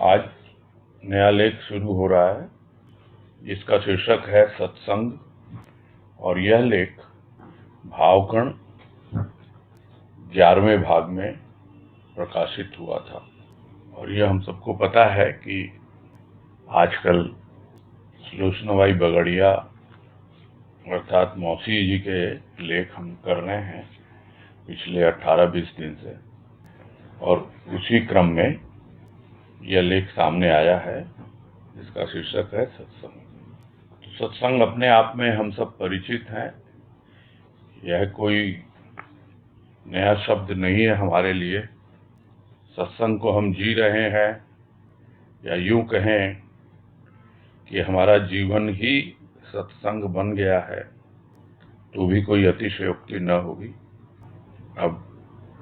आज नया लेख शुरू हो रहा है जिसका शीर्षक है सत्संग। और यह लेख भावकण 11वें भाग में प्रकाशित हुआ था। और यह हम सबको पता है कि आजकल सुलोचनाबाई बगड़िया अर्थात मौसी जी के लेख हम कर रहे हैं पिछले 18-20 दिन से, और उसी क्रम में यह लेख सामने आया है जिसका शीर्षक है सत्संग। तो सत्संग अपने आप में हम सब परिचित हैं। यह कोई नया शब्द नहीं है हमारे लिए। सत्संग को हम जी रहे हैं, या यूं कहें कि हमारा जीवन ही सत्संग बन गया है, तो भी कोई अतिशयोक्ति न होगी। अब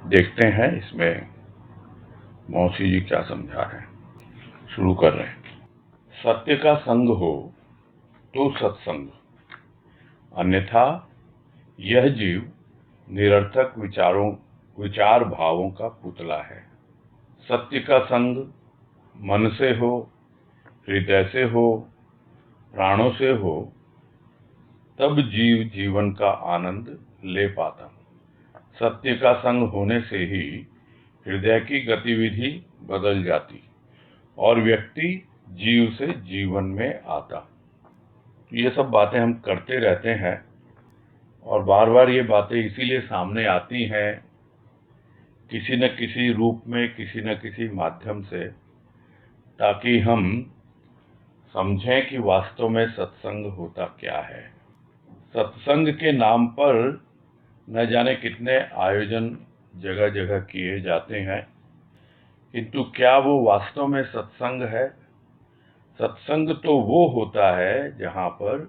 देखते हैं इसमें मौसी जी क्या समझा रहे हैं। शुरू कर रहे हैं। सत्य का संग हो तो सत्संग, अन्यथा यह जीव निरर्थक विचार भावों का पुतला है। सत्य का संग मन से हो, हृदय से हो, प्राणों से हो, तब जीव जीवन का आनंद ले पाता। सत्य का संग होने से ही हृदय की गतिविधि बदल जाती और व्यक्ति जीव से जीवन में आता। ये सब बातें हम करते रहते हैं और बार बार ये बातें इसीलिए सामने आती हैं किसी न किसी रूप में, किसी न किसी माध्यम से, ताकि हम समझें कि वास्तव में सत्संग होता क्या है। सत्संग के नाम पर न जाने कितने आयोजन जगह जगह किए जाते हैं, किंतु क्या वो वास्तव में सत्संग है? सत्संग तो वो होता है जहां पर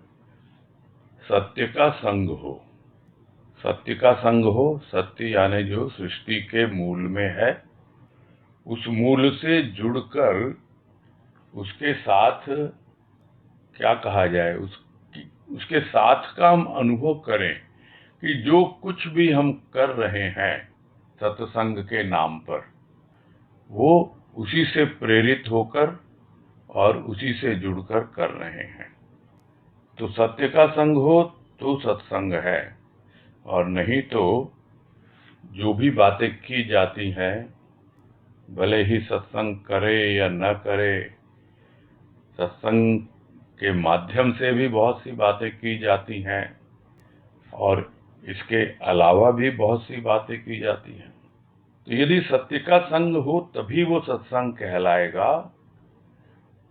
सत्य का संग हो। सत्य का संग हो, सत्य यानी जो सृष्टि के मूल में है, उस मूल से जुड़कर उसके साथ क्या कहा जाए, उसके साथ का हम अनुभव करें कि जो कुछ भी हम कर रहे हैं सत्संग के नाम पर, वो उसी से प्रेरित होकर और उसी से जुड़कर कर रहे हैं। तो सत्य का संग हो तो सत्संग है, और नहीं तो जो भी बातें की जाती हैं, भले ही सत्संग करे या न करे, सत्संग के माध्यम से भी बहुत सी बातें की जाती हैं और इसके अलावा भी बहुत सी बातें की जाती हैं। तो यदि सत्य का संग हो तभी वो सत्संग कहलाएगा,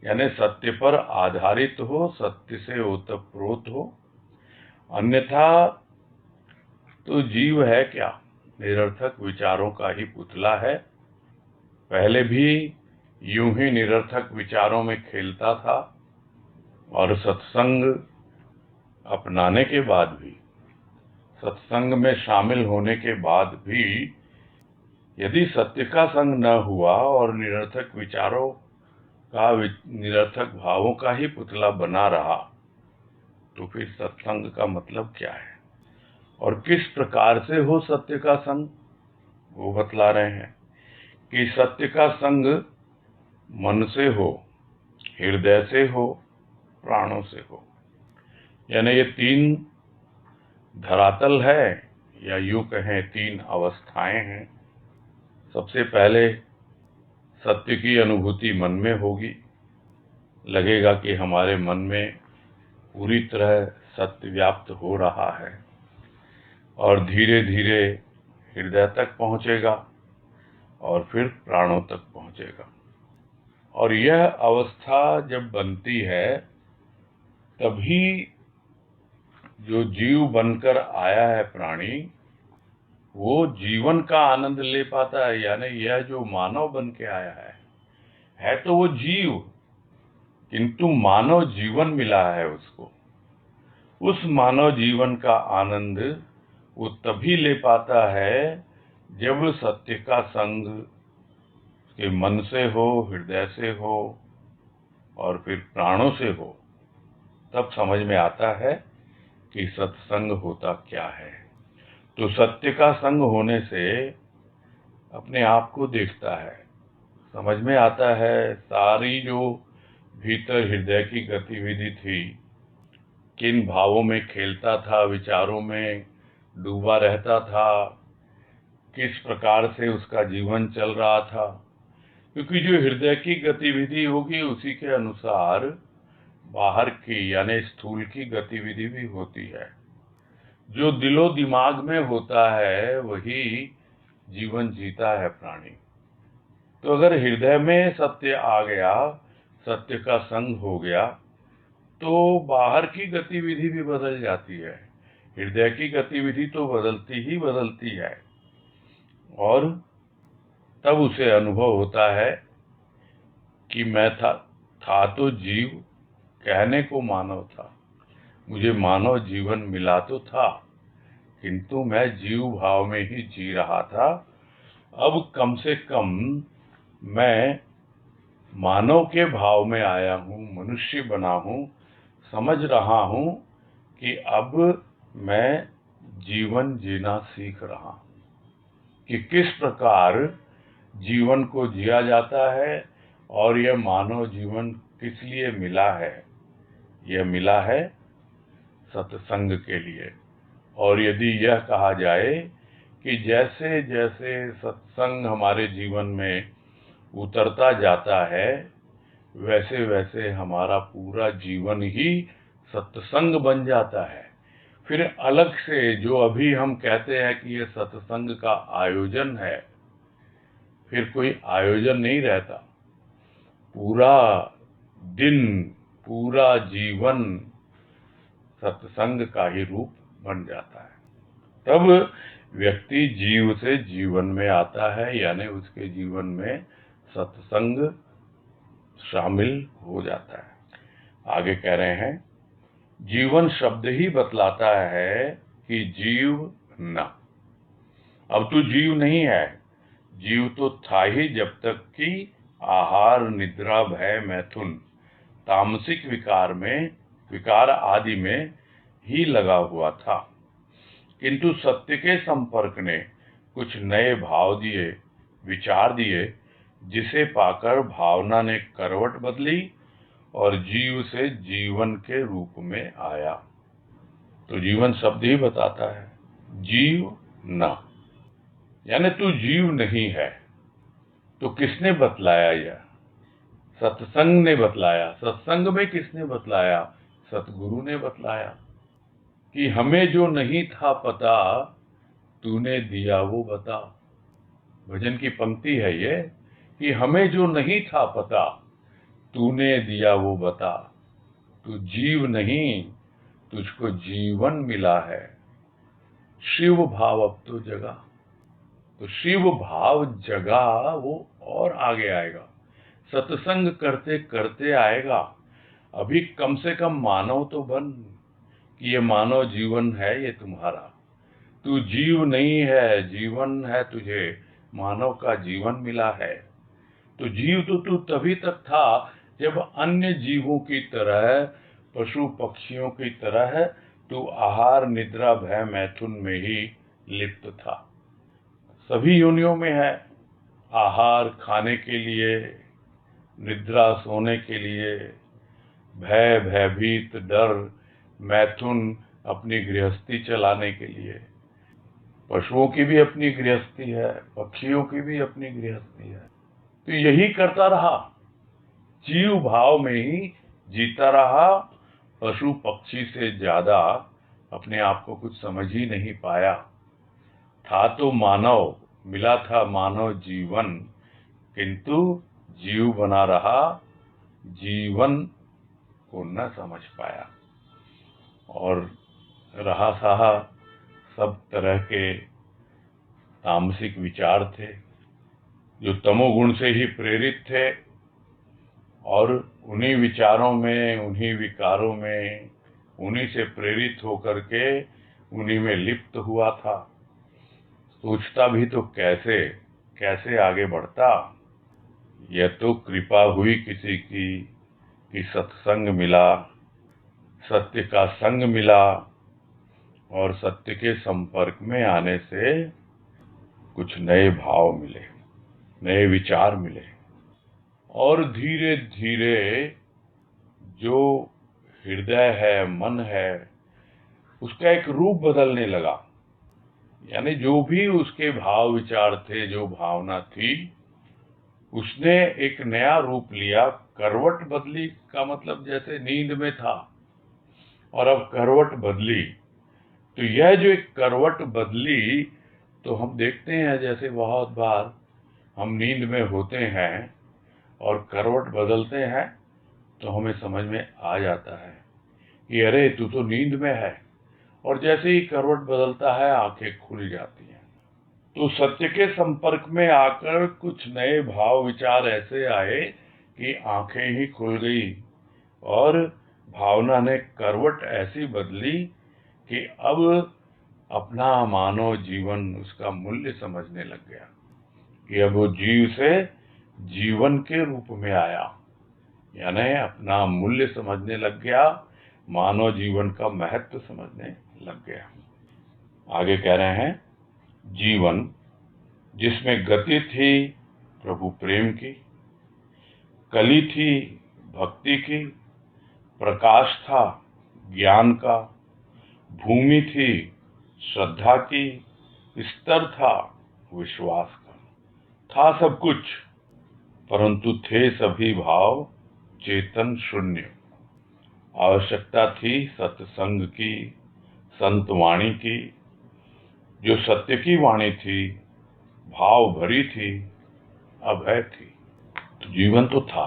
यानी सत्य पर आधारित हो, सत्य से ओतप्रोत हो। अन्यथा तो जीव है क्या, निरर्थक विचारों का ही पुतला है। पहले भी यूं ही निरर्थक विचारों में खेलता था, और सत्संग अपनाने के बाद भी, सत्संग में शामिल होने के बाद भी, यदि सत्य का संग न हुआ और निरर्थक विचारों का, निरर्थक भावों का ही पुतला बना रहा, तो फिर सत्संग का मतलब क्या है और किस प्रकार से हो सत्य का संग, वो बतला रहे हैं कि सत्य का संग मन से हो, हृदय से हो, प्राणों से हो। यानी ये 3 धरातल है, या यूं कहें 3 अवस्थाएं हैं। सबसे पहले सत्य की अनुभूति मन में होगी। लगेगा कि हमारे मन में पूरी तरह सत्य व्याप्त हो रहा है, और धीरे धीरे हृदय तक पहुंचेगा और फिर प्राणों तक पहुंचेगा। और यह अवस्था जब बनती है, तभी जो जीव बनकर आया है प्राणी, वो जीवन का आनंद ले पाता है। यानी यह जो मानव बन के आया है तो वो जीव, किंतु मानव जीवन मिला है उसको। उस मानव जीवन का आनंद वो तभी ले पाता है जब सत्य का संग के मन से हो, हृदय से हो और फिर प्राणों से हो। तब समझ में आता है कि सत्संग होता क्या है। तो सत्य का संग होने से अपने आप को देखता है, समझ में आता है सारी जो भीतर हृदय की गतिविधि थी, किन भावों में खेलता था, विचारों में डूबा रहता था, किस प्रकार से उसका जीवन चल रहा था। क्योंकि जो हृदय की गतिविधि होगी उसी के अनुसार बाहर की यानी स्थूल की गतिविधि भी होती है। जो दिलो दिमाग में होता है वही जीवन जीता है प्राणी। तो अगर हृदय में सत्य आ गया, सत्य का संग हो गया, तो बाहर की गतिविधि भी बदल जाती है। हृदय की गतिविधि तो बदलती ही बदलती है और तब उसे अनुभव होता है कि मैं था तो जीव, कहने को मानव था, मुझे मानव जीवन मिला तो था, किंतु मैं जीव भाव में ही जी रहा था। अब कम से कम मैं मानव के भाव में आया हूँ, मनुष्य बना हूँ, समझ रहा हूँ कि अब मैं जीवन जीना सीख रहा हूँ कि किस प्रकार जीवन को जिया जाता है और यह मानव जीवन किस लिए मिला है। यह मिला है सत्संग के लिए। और यदि यह कहा जाए कि जैसे जैसे सत्संग हमारे जीवन में उतरता जाता है, वैसे वैसे हमारा पूरा जीवन ही सत्संग बन जाता है। फिर अलग से जो अभी हम कहते हैं कि यह सत्संग का आयोजन है, फिर कोई आयोजन नहीं रहता। पूरा दिन, पूरा जीवन सत्संग का ही रूप बन जाता है। तब व्यक्ति जीव से जीवन में आता है, यानी उसके जीवन में सत्संग शामिल हो जाता है। आगे कह रहे हैं, जीवन शब्द ही बतलाता है कि जीव न। अब तू जीव नहीं है, जीव तो था ही जब तक कि आहार, निद्रा, भय, मैथुन, तामसिक विकार आदि में ही लगा हुआ था। किंतु सत्य के संपर्क ने कुछ नए भाव दिए, विचार दिए, जिसे पाकर भावना ने करवट बदली और जीव से जीवन के रूप में आया। तो जीवन शब्द ही बताता है, जीव न, यानी तू जीव नहीं है। तो किसने बतलाया यह? सत्संग ने बतलाया। सत्संग में किसने बतलाया? सतगुरु ने बतलाया कि हमें जो नहीं था पता, तूने दिया वो बता। भजन की पंक्ति है ये कि हमें जो नहीं था पता, तूने दिया वो बता। तू जीव नहीं, तुझको जीवन मिला है। शिव भाव अब तो जगा। तो शिव भाव जगा, वो और आगे आएगा, सत्संग करते करते आएगा। अभी कम से कम मानव तो बन कि ये मानव जीवन है ये तुम्हारा। तू जीव नहीं है, जीवन है तुझे, मानव का जीवन मिला है। तो जीव तो तू तभी तक था जब अन्य जीवों की तरह, पशु पक्षियों की तरह तू आहार, निद्रा, भय, मैथुन में ही लिप्त था। सभी योनियों में है, आहार खाने के लिए, निद्रा सोने के लिए, भय, भयभीत, डर, मैथुन अपनी गृहस्थी चलाने के लिए। पशुओं की भी अपनी गृहस्थी है, पक्षियों की भी अपनी गृहस्थी है। तो यही करता रहा, जीव भाव में ही जीता रहा। पशु पक्षी से ज्यादा अपने आप को कुछ समझ ही नहीं पाया। था तो मानव, मिला था मानव जीवन, किंतु जीव बना रहा, जीवन को न समझ पाया। और रहा सहा सब तरह के तामसिक विचार थे जो तमोगुण से ही प्रेरित थे, और उन्हीं विचारों में, उन्हीं विकारों में, उन्हीं से प्रेरित होकर के उन्हीं में लिप्त हुआ था। सोचता भी तो कैसे कैसे आगे बढ़ता। यह तो कृपा हुई किसी की कि सत्संग मिला, सत्य का संग मिला, और सत्य के संपर्क में आने से कुछ नए भाव मिले, नए विचार मिले। और धीरे धीरे जो हृदय है, मन है, उसका एक रूप बदलने लगा। यानी जो भी उसके भाव विचार थे, जो भावना थी, उसने एक नया रूप लिया। करवट बदली का मतलब जैसे नींद में था और अब करवट बदली, तो यह जो एक करवट बदली, तो हम देखते हैं जैसे बहुत बार हम नींद में होते हैं और करवट बदलते हैं तो हमें समझ में आ जाता है कि अरे तू तो नींद में है, और जैसे ही करवट बदलता है आंखें खुल जाती हैं। तो सत्य के संपर्क में आकर कुछ नए भाव विचार ऐसे आए कि आंखें ही खुल गई, और भावना ने करवट ऐसी बदली कि अब अपना मानव जीवन, उसका मूल्य समझने लग गया कि अब वो जीव से जीवन के रूप में आया, यानी अपना मूल्य समझने लग गया, मानव जीवन का महत्व समझने लग गया। आगे कह रहे हैं, जीवन जिसमें गति थी प्रभु प्रेम की, कली थी भक्ति की, प्रकाश था ज्ञान का, भूमि थी श्रद्धा की, स्तर था विश्वास का। था सब कुछ, परंतु थे सभी भाव चेतन शून्य। आवश्यकता थी सत्संग की, संत वाणी की, जो सत्य की वाणी थी, भाव भरी थी, अभय थी। तो जीवन तो था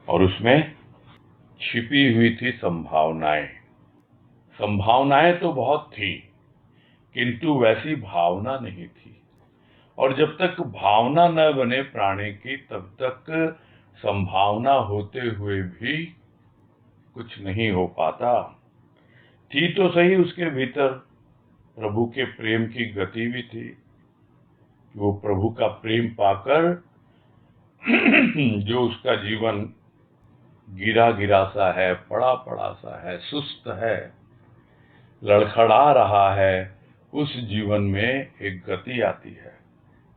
और उसमें छिपी हुई थी संभावनाएं। संभावनाएं तो बहुत थी, किंतु वैसी भावना नहीं थी। और जब तक भावना न बने प्राणी की, तब तक संभावना होते हुए भी कुछ नहीं हो पाता। थी तो सही उसके भीतर प्रभु के प्रेम की गति भी थी, वो प्रभु का प्रेम पाकर जो उसका जीवन गिरा गिरा सा है, पड़ा पड़ा सा है, सुस्त है, लड़खड़ा रहा है, उस जीवन में एक गति आती है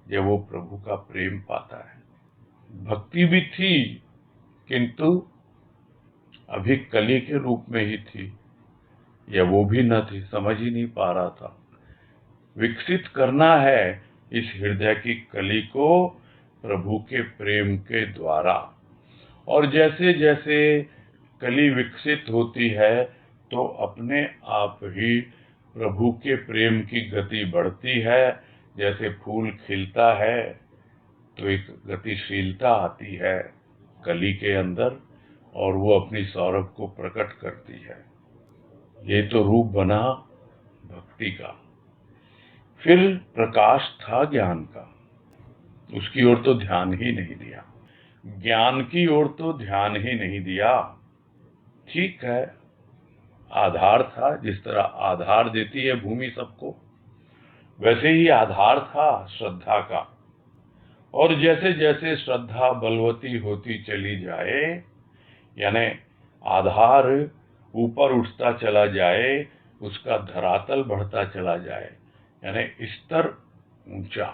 जब वो प्रभु का प्रेम पाता है। भक्ति भी थी, किंतु अभी कली के रूप में ही थी, या वो भी न थी, समझ ही नहीं पा रहा था। विकसित करना है इस हृदय की कली को प्रभु के प्रेम के द्वारा, और जैसे जैसे कली विकसित होती है तो अपने आप ही प्रभु के प्रेम की गति बढ़ती है। जैसे फूल खिलता है तो एक गतिशीलता आती है कली के अंदर, और वो अपनी सौरभ को प्रकट करती है। ये तो रूप बना भक्ति का। फिर प्रकाश था ज्ञान का, उसकी ओर तो ध्यान ही नहीं दिया, ज्ञान की ओर तो ध्यान ही नहीं दिया। ठीक है, आधार था, जिस तरह आधार देती है भूमि सबको, वैसे ही आधार था श्रद्धा का। और जैसे जैसे श्रद्धा बलवती होती चली जाए, यानी आधार ऊपर उठता चला जाए, उसका धरातल बढ़ता चला जाए, यानी स्तर ऊंचा,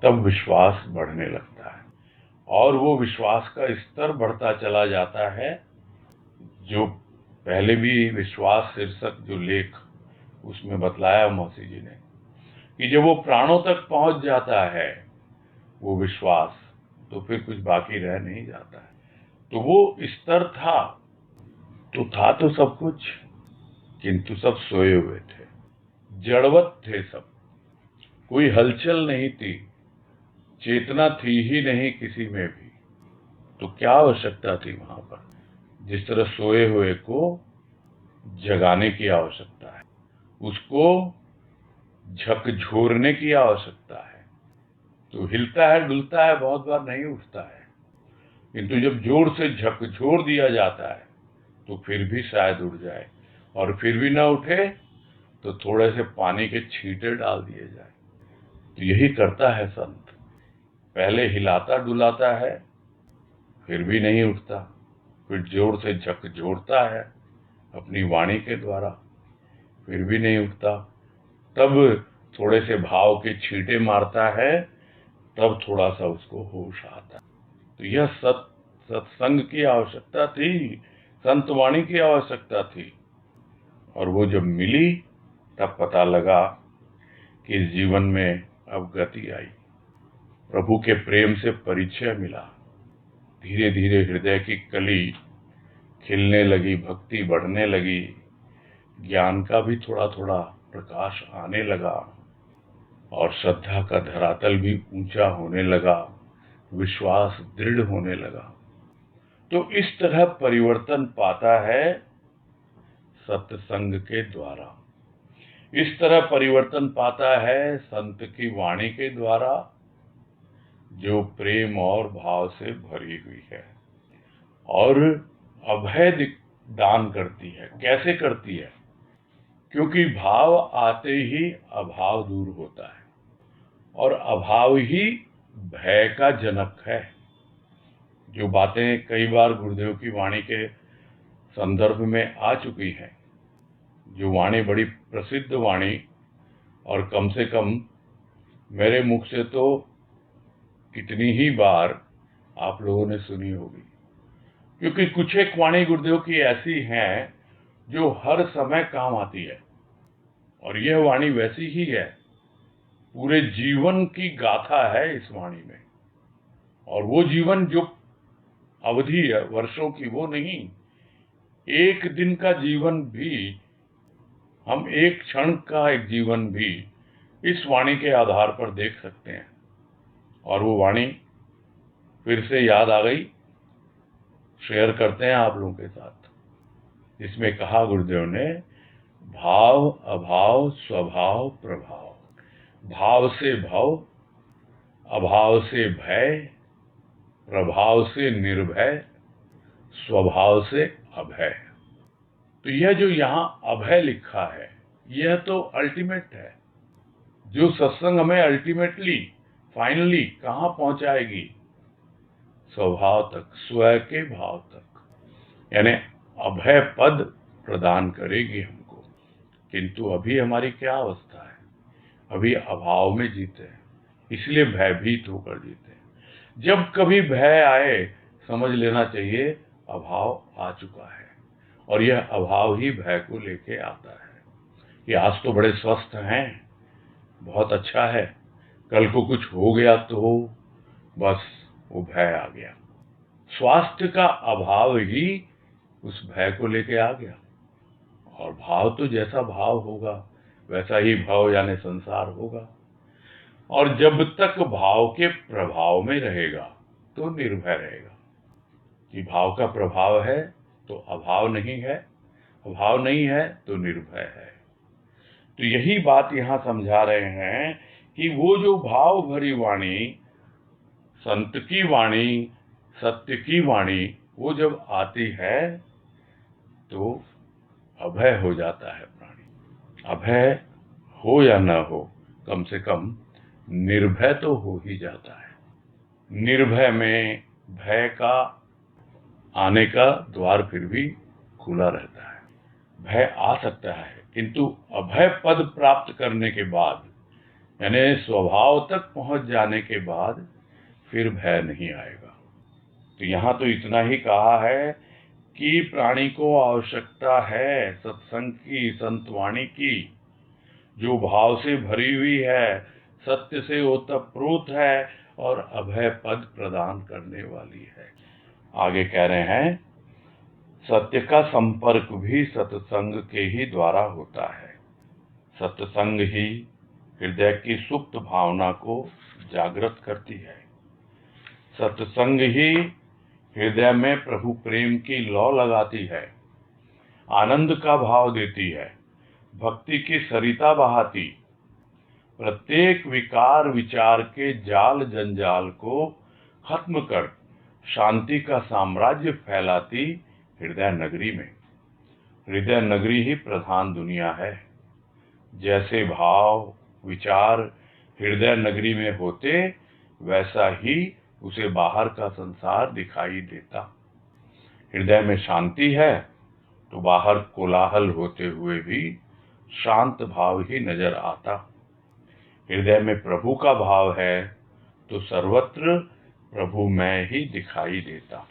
तब विश्वास बढ़ने लगता है। और वो विश्वास का स्तर बढ़ता चला जाता है। जो पहले भी विश्वास शीर्षक जो लेख उसमें बतलाया मौसी जी ने, कि जब वो प्राणों तक पहुंच जाता है वो विश्वास, तो फिर कुछ बाकी रह नहीं जाता है। तो वो स्तर था, तो सब कुछ, किंतु सब सोए हुए थे, जड़वत थे सब, कोई हलचल नहीं थी, चेतना थी ही नहीं किसी में भी। तो क्या आवश्यकता थी वहां पर? जिस तरह सोए हुए को जगाने की आवश्यकता है, उसको झकझोरने की आवश्यकता है। तो हिलता है डुलता है, बहुत बार नहीं उठता है, किंतु जब जोर से झकझोर दिया जाता है तो फिर भी शायद उठ जाए, और फिर भी ना उठे तो थोड़े से पानी के छींटे डाल दिए जाए। तो यही करता है संत, पहले हिलाता डुलाता है, फिर भी नहीं उठता, फिर जोर से झकझोरता है अपनी वाणी के द्वारा, फिर भी नहीं उठता, तब थोड़े से भाव के छींटे मारता है, तब थोड़ा सा उसको होश आता है। तो यह सत्संग की आवश्यकता थी, संतवाणी की आवश्यकता थी। और वो जब मिली तब पता लगा कि इस जीवन में अब गति आई, प्रभु के प्रेम से परिचय मिला। धीरे धीरे हृदय की कली खिलने लगी, भक्ति बढ़ने लगी, ज्ञान का भी थोड़ा थोड़ा प्रकाश आने लगा और श्रद्धा का धरातल भी ऊंचा होने लगा, विश्वास दृढ़ होने लगा। तो इस तरह परिवर्तन पाता है सत्संग के द्वारा, इस तरह परिवर्तन पाता है संत की वाणी के द्वारा, जो प्रेम और भाव से भरी हुई है और अभय दान करती है। कैसे करती है? क्योंकि भाव आते ही अभाव दूर होता है और अभाव ही भय का जनक है। जो बातें कई बार गुरुदेव की वाणी के संदर्भ में आ चुकी हैं, जो वाणी बड़ी प्रसिद्ध वाणी और कम से कम मेरे मुख से तो कितनी ही बार आप लोगों ने सुनी होगी, क्योंकि कुछ एक वाणी गुरुदेव की ऐसी हैं जो हर समय काम आती है और यह वाणी वैसी ही है, पूरे जीवन की गाथा है इस वाणी में। और वो जीवन जो अवधि है वर्षों की, वो नहीं, एक दिन का जीवन भी, हम एक क्षण का एक जीवन भी इस वाणी के आधार पर देख सकते हैं। और वो वाणी फिर से याद आ गई, शेयर करते हैं आप लोगों के साथ। इसमें कहा गुरुदेव ने, भाव अभाव स्वभाव प्रभाव, भाव से भव, अभाव से भय, प्रभाव से निर्भय, स्वभाव से अभय। तो यह जो यहाँ अभय लिखा है, यह तो अल्टीमेट है, जो सत्संग हमें अल्टीमेटली फाइनली कहाँ पहुंचाएगी? स्वभाव तक, स्व के भाव तक, यानी अभय पद प्रदान करेगी हमको। किंतु अभी हमारी क्या अवस्था है? अभी अभाव में जीते हैं, इसलिए भयभीत होकर जीते हैं। जब कभी भय आए, समझ लेना चाहिए अभाव आ चुका है, और यह अभाव ही भय को लेके आता है कि आज तो बड़े स्वस्थ हैं, बहुत अच्छा है, कल को कुछ हो गया तो बस वो भय आ गया। स्वास्थ्य का अभाव ही उस भय को लेके आ गया। और भाव तो जैसा भाव होगा वैसा ही भव यानी संसार होगा। और जब तक भाव के प्रभाव में रहेगा तो निर्भय रहेगा कि भाव का प्रभाव है तो अभाव नहीं है, अभाव नहीं है तो निर्भय है। तो यही बात यहाँ समझा रहे हैं कि वो जो भाव भरी वाणी, संत की वाणी, सत्य की वाणी, वो जब आती है तो अभय हो जाता है प्राणी। अभय हो या न हो, कम से कम निर्भय तो हो ही जाता है। निर्भय में भय का आने का द्वार फिर भी खुला रहता है। भय आ सकता है, किंतु अभय पद प्राप्त करने के बाद, यानी स्वभाव तक पहुंच जाने के बाद फिर भय नहीं आएगा। तो यहाँ तो इतना ही कहा है कि प्राणी को आवश्यकता है सत्संग की, संतवाणी की, जो भाव से भरी हुई है, सत्य से ओतप्रोत है और अभय पद प्रदान करने वाली है। आगे कह रहे हैं, सत्य का संपर्क भी सत्संग के ही द्वारा होता है। सत्संग ही हृदय की सुप्त भावना को जागृत करती है। सत्संग ही हृदय में प्रभु प्रेम की लौ लगाती है, आनंद का भाव देती है, भक्ति की सरिता बहाती, प्रत्येक विकार विचार के जाल जंजाल को खत्म कर शांति का साम्राज्य फैलाती हृदय नगरी में। हृदय नगरी ही प्रधान दुनिया है। जैसे भाव विचार हृदय नगरी में होते, वैसा ही उसे बाहर का संसार दिखाई देता। हृदय में शांति है तो बाहर कोलाहल होते हुए भी शांत भाव ही नजर आता। हृदय में प्रभु का भाव है तो सर्वत्र प्रभु मैं ही दिखाई देता।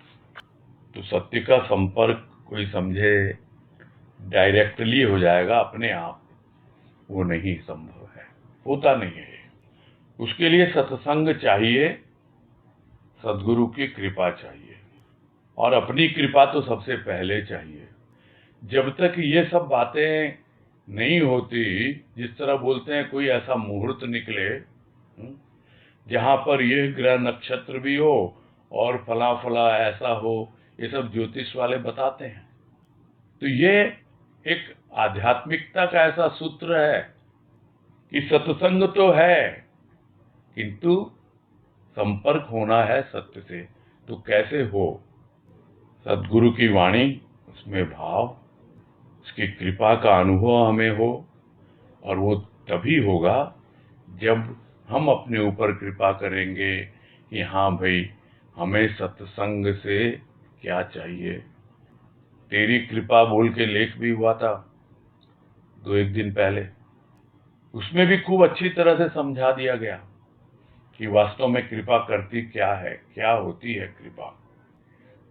तो सत्य का संपर्क कोई समझे डायरेक्टली हो जाएगा अपने आप, वो नहीं संभव है, होता नहीं है। उसके लिए सत्संग चाहिए, सद्गुरु की कृपा चाहिए, और अपनी कृपा तो सबसे पहले चाहिए। जब तक ये सब बातें नहीं होती, जिस तरह बोलते हैं कोई ऐसा मुहूर्त निकले जहां पर ये ग्रह नक्षत्र भी हो और फला फला ऐसा हो, ये सब ज्योतिष वाले बताते हैं। तो ये एक आध्यात्मिकता का ऐसा सूत्र है कि सत्संग तो है, किंतु संपर्क होना है सत्य से। तो कैसे हो? सद्गुरु की वाणी, उसमें भाव, उसकी कृपा का अनुभव हमें हो, और वो तभी होगा जब हम अपने ऊपर कृपा करेंगे कि हाँ भाई, हमें सत्संग से क्या चाहिए। तेरी कृपा बोल के लेख भी हुआ था 2-1 दिन पहले, उसमें भी खूब अच्छी तरह से समझा दिया गया कि वास्तव में कृपा करती क्या है, क्या होती है कृपा।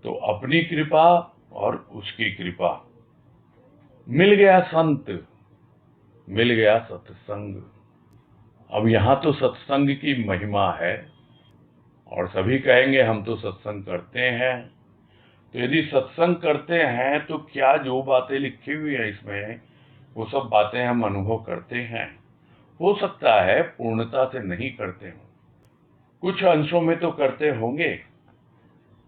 तो अपनी कृपा और उसकी कृपा, मिल गया संत, मिल गया सत्संग। अब यहाँ तो सत्संग की महिमा है, और सभी कहेंगे हम तो सत्संग करते हैं। तो यदि सत्संग करते हैं तो क्या जो बातें लिखी हुई है इसमें, वो सब बातें हम अनुभव करते हैं। हो सकता है पूर्णता से नहीं करते हो, कुछ अंशों में तो करते होंगे,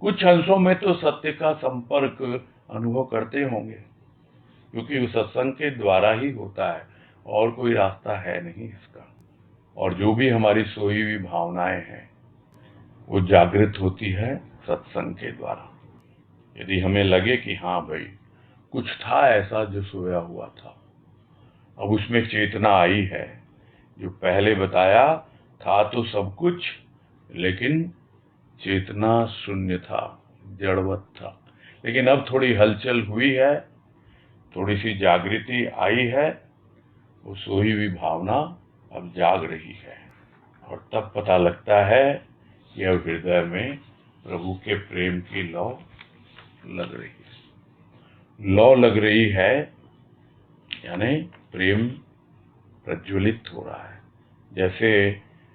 कुछ अंशों में तो सत्य का संपर्क अनुभव करते होंगे, क्योंकि वो सत्संग के द्वारा ही होता है, और कोई रास्ता है नहीं इसका। और जो भी हमारी सोई हुई भावनाएं हैं, वो जागृत होती है सत्संग के द्वारा। यदि हमें लगे कि हाँ भाई, कुछ था ऐसा जो सोया हुआ था, अब उसमें चेतना आई है। जो पहले बताया था तो सब कुछ, लेकिन चेतना शून्य था, जड़वत था। लेकिन अब थोड़ी हलचल हुई है, थोड़ी सी जागृति आई है, वो सोई हुई भावना अब जाग रही है, और तब पता लगता है कि अब हृदय में प्रभु के प्रेम की लौ लग रही है। लौ लग रही है यानी प्रेम प्रज्वलित हो रहा है। जैसे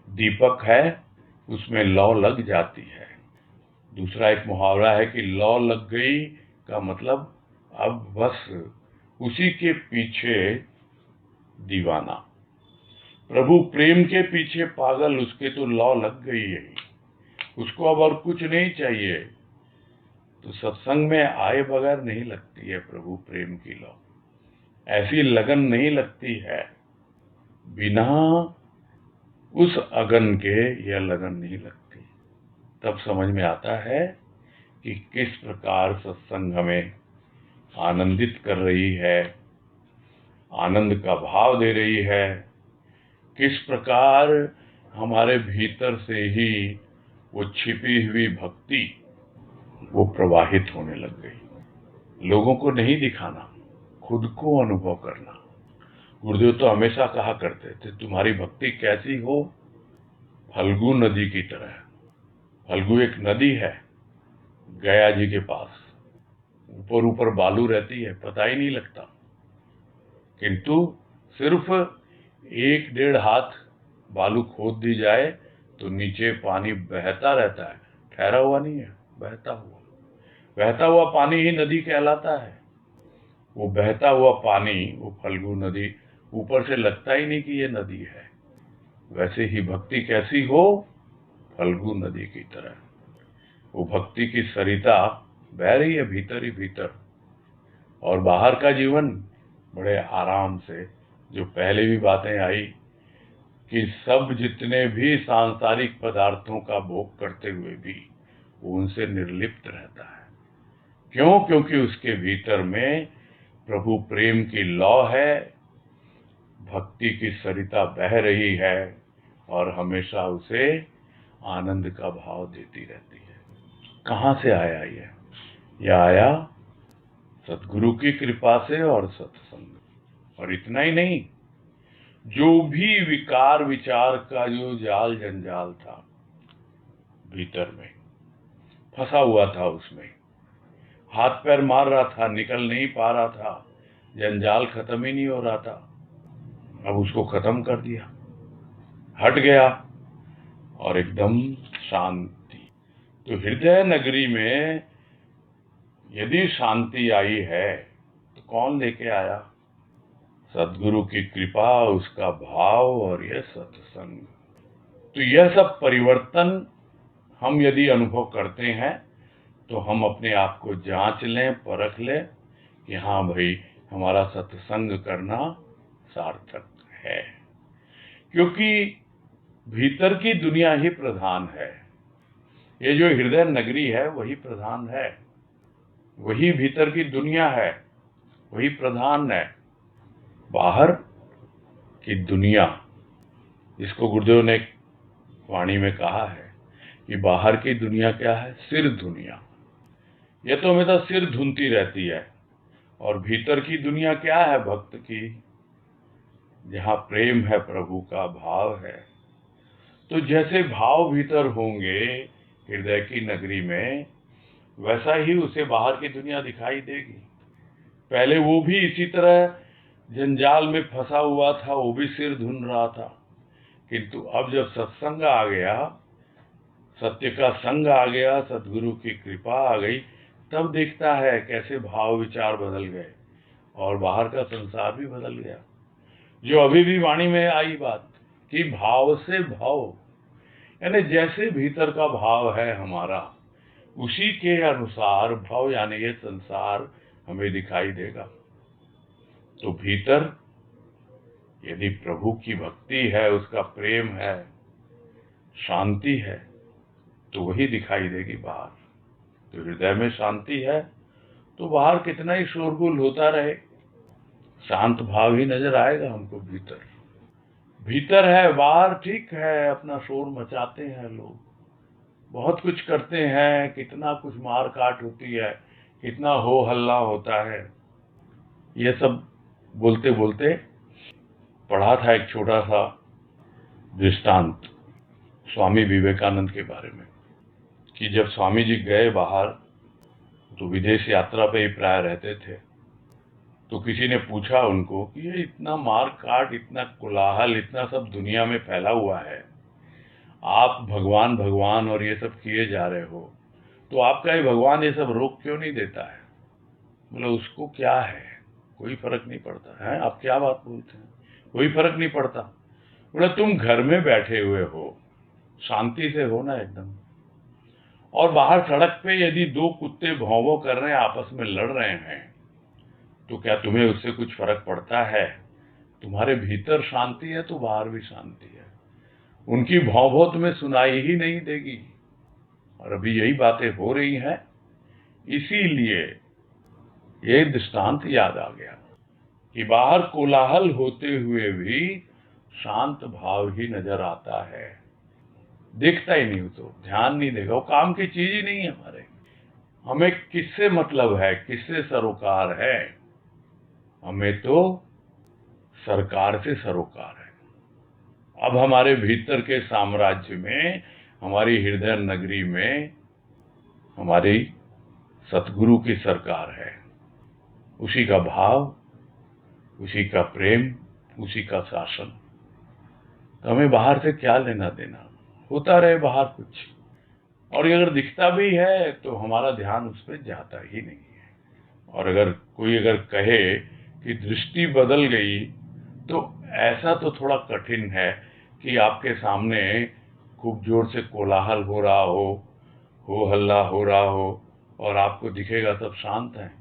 दीपक है, उसमें लौ लग जाती है। दूसरा एक मुहावरा है कि लौ लग गई का मतलब अब बस उसी के पीछे दीवाना। प्रभु प्रेम के पीछे पागल, उसके तो लौ लग गई है, उसको अब और कुछ नहीं चाहिए। तो सत्संग में आए बगैर नहीं लगती है प्रभु प्रेम की लौ, ऐसी लगन नहीं लगती है। बिना उस अगन के यह लगन नहीं लगती। तब समझ में आता है कि किस प्रकार सत्संग हमें आनंदित कर रही है, आनंद का भाव दे रही है। किस प्रकार हमारे भीतर से ही वो छिपी हुई भक्ति वो प्रवाहित होने लग गई। लोगों को नहीं दिखाना, खुद को अनुभव करना। गुरुदेव तो हमेशा कहा करते थे, तुम्हारी भक्ति कैसी हो? फल्गु नदी की तरह। फल्गु एक नदी है गया जी के पास, ऊपर ऊपर बालू रहती है, पता ही नहीं लगता, किंतु सिर्फ 1-1.5 हाथ बालू खोद दी जाए तो नीचे पानी बहता रहता है, ठहरा हुआ नहीं है, बहता हुआ। बहता हुआ पानी ही नदी कहलाता है। वो बहता हुआ पानी, वो फल्गु नदी, ऊपर से लगता ही नहीं कि ये नदी है। वैसे ही भक्ति कैसी हो? फल्गु नदी की तरह। वो भक्ति की सरिता बह रही है भीतर ही भीतर, और बाहर का जीवन बड़े आराम से, जो पहले भी बातें आई कि सब जितने भी सांसारिक पदार्थों का भोग करते हुए भी वो उनसे निर्लिप्त रहता है। क्यों? क्योंकि उसके भीतर में प्रभु प्रेम की लौ है, भक्ति की सरिता बह रही है, और हमेशा उसे आनंद का भाव देती रहती है। कहाँ से आया ये? यह आया सद्गुरु की कृपा से और सत्संग। और इतना ही नहीं, जो भी विकार विचार का जो जाल जंजाल था भीतर में, फंसा हुआ था उसमें, हाथ पैर मार रहा था, निकल नहीं पा रहा था, जंजाल खत्म ही नहीं हो रहा था। अब उसको खत्म कर दिया, हट गया और एकदम शांति। तो हृदय नगरी में यदि शांति आई है तो कौन लेके आया? सद्गुरु की कृपा, उसका भाव और यह सत्संग। तो यह सब परिवर्तन हम यदि अनुभव करते हैं तो हम अपने आप को जांच लें, परख लें कि हाँ भाई, हमारा सत्संग करना सार्थक है। क्योंकि भीतर की दुनिया ही प्रधान है। ये जो हृदय नगरी है वही प्रधान है, वही भीतर की दुनिया है, वही प्रधान है। बाहर की दुनिया, जिसको गुरुदेव ने वाणी में कहा है कि बाहर की दुनिया क्या है? सिर दुनिया। ये तो हमेशा सिर धुनती रहती है। और भीतर की दुनिया क्या है? भक्त की, जहाँ प्रेम है, प्रभु का भाव है। तो जैसे भाव भीतर होंगे हृदय की नगरी में, वैसा ही उसे बाहर की दुनिया दिखाई देगी। पहले वो भी इसी तरह जंजाल में फंसा हुआ था, वो भी सिर धुन रहा था। किंतु अब जब सत्संग आ गया, सत्य का संग आ गया, सद्गुरु की कृपा आ गई, तब देखता है कैसे भाव विचार बदल गए और बाहर का संसार भी बदल गया। जो अभी भी वाणी में आई बात कि भाव से भाव, यानी जैसे भीतर का भाव है हमारा, उसी के अनुसार भाव यानी ये संसार हमें दिखाई देगा। तो भीतर यदि प्रभु की भक्ति है, उसका प्रेम है, शांति है, तो वही दिखाई देगी बाहर। तो हृदय में शांति है तो बाहर कितना ही शोरगुल होता रहे, शांत भाव ही नजर आएगा हमको। भीतर भीतर है, बाहर ठीक है, अपना शोर मचाते हैं लोग, बहुत कुछ करते हैं, कितना कुछ मार काट होती है, कितना हो हल्ला होता है। ये सब बोलते बोलते पढ़ा था एक छोटा सा दृष्टांत स्वामी विवेकानंद के बारे में, कि जब स्वामी जी गए बाहर, तो विदेश यात्रा पे ही प्राय रहते थे, तो किसी ने पूछा उनको कि ये इतना मार काट, इतना कोलाहल, इतना सब दुनिया में फैला हुआ है, आप भगवान भगवान और ये सब किए जा रहे हो, तो आपका ये भगवान ये सब रोक क्यों नहीं देता है? बोले उसको क्या है, कोई फर्क नहीं पड़ता है। आप क्या बात बोलते हैं, कोई फर्क नहीं पड़ता? बोले तुम घर में बैठे हुए हो, शांति से हो ना एकदम, और बाहर सड़क पे यदि दो कुत्ते भौं भौं कर रहे हैं, आपस में लड़ रहे हैं, तो क्या तुम्हें उससे कुछ फर्क पड़ता है? तुम्हारे भीतर शांति है तो बाहर भी शांति है। उनकी भौं भौं तुम्हें सुनाई ही नहीं देगी। और अभी यही बातें हो रही हैं, इसीलिए ये दृष्टांत याद आ गया कि बाहर कोलाहल होते हुए भी शांत भाव ही नजर आता है। दिखता ही नहीं, तो ध्यान नहीं देगा, वो काम की चीज ही नहीं है हमारे। हमें किससे मतलब है, किससे सरोकार है? हमें तो सरकार से सरोकार है। अब हमारे भीतर के साम्राज्य में, हमारी हृदय नगरी में हमारी सतगुरु की सरकार है। उसी का भाव, उसी का प्रेम, उसी का शासन। तो हमें बाहर से क्या लेना देना? होता रहे बाहर कुछ, और अगर दिखता भी है तो हमारा ध्यान उस पर जाता ही नहीं है। और अगर कोई कहे कि दृष्टि बदल गई, तो ऐसा तो थोड़ा कठिन है कि आपके सामने खूब जोर से कोलाहल हो रहा हो हल्ला हो रहा हो, और आपको दिखेगा सब शांत है।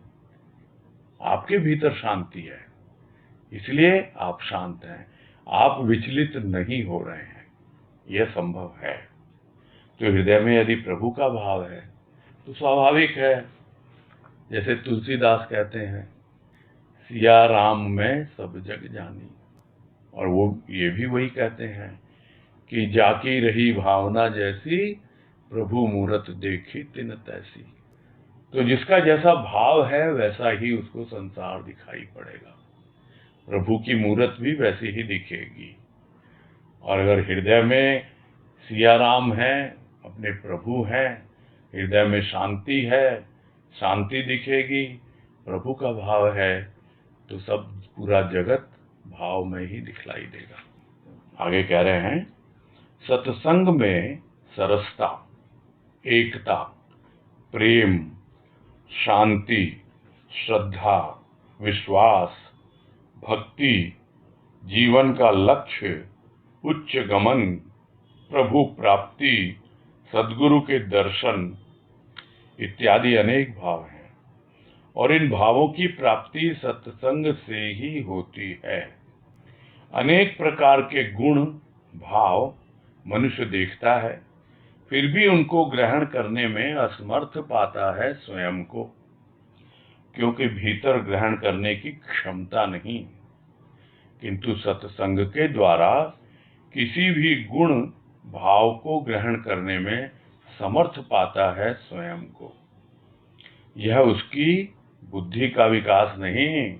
आपके भीतर शांति है, इसलिए आप शांत हैं, आप विचलित नहीं हो रहे हैं, यह संभव है। तो हृदय में यदि प्रभु का भाव है तो स्वाभाविक है, जैसे तुलसीदास कहते हैं, सिया राम में सब जग जानी। और वो ये भी वही कहते हैं कि जाकी रही भावना जैसी, प्रभु मूरत देखी तिन तैसी। तो जिसका जैसा भाव है वैसा ही उसको संसार दिखाई पड़ेगा, प्रभु की मूरत भी वैसी ही दिखेगी। और अगर हृदय में सिया राम है, अपने प्रभु हैं, हृदय में शांति है, शांति दिखेगी, प्रभु का भाव है, तो सब पूरा जगत भाव में ही दिखलाई देगा। आगे कह रहे हैं, सत्संग में सरसता, एकता, प्रेम, शांति, श्रद्धा, विश्वास, भक्ति, जीवन का लक्ष्य, उच्च गमन, प्रभु प्राप्ति, सद्गुरु के दर्शन इत्यादि अनेक भाव हैं, और इन भावों की प्राप्ति सत्संग से ही होती है। अनेक प्रकार के गुण भाव मनुष्य देखता है, फिर भी उनको ग्रहण करने में असमर्थ पाता है स्वयं को, क्योंकि भीतर ग्रहण करने की क्षमता नहीं। किंतु सत्संग के द्वारा किसी भी गुण भाव को ग्रहण करने में समर्थ पाता है स्वयं को। यह उसकी बुद्धि का विकास नहीं,